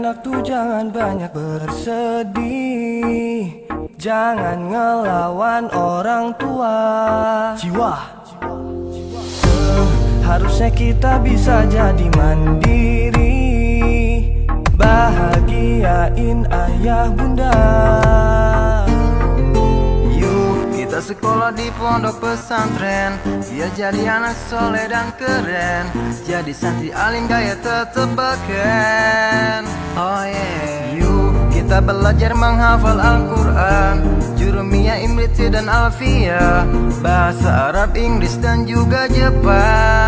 anak tuh jangan banyak bersedih, jangan ngelawan orang tua. Jiwa harusnya kita bisa jadi mandiri, bahagiain ayah bunda. Kita sekolah di pondok pesantren, biar jadi anak soleh dan keren, jadi santri alim gaya tetep beken. Oh yeah. Yuk kita belajar menghafal Al-Quran, Jurumiyah, Imriti dan Alfiyah, bahasa Arab, Inggris dan juga Jepang.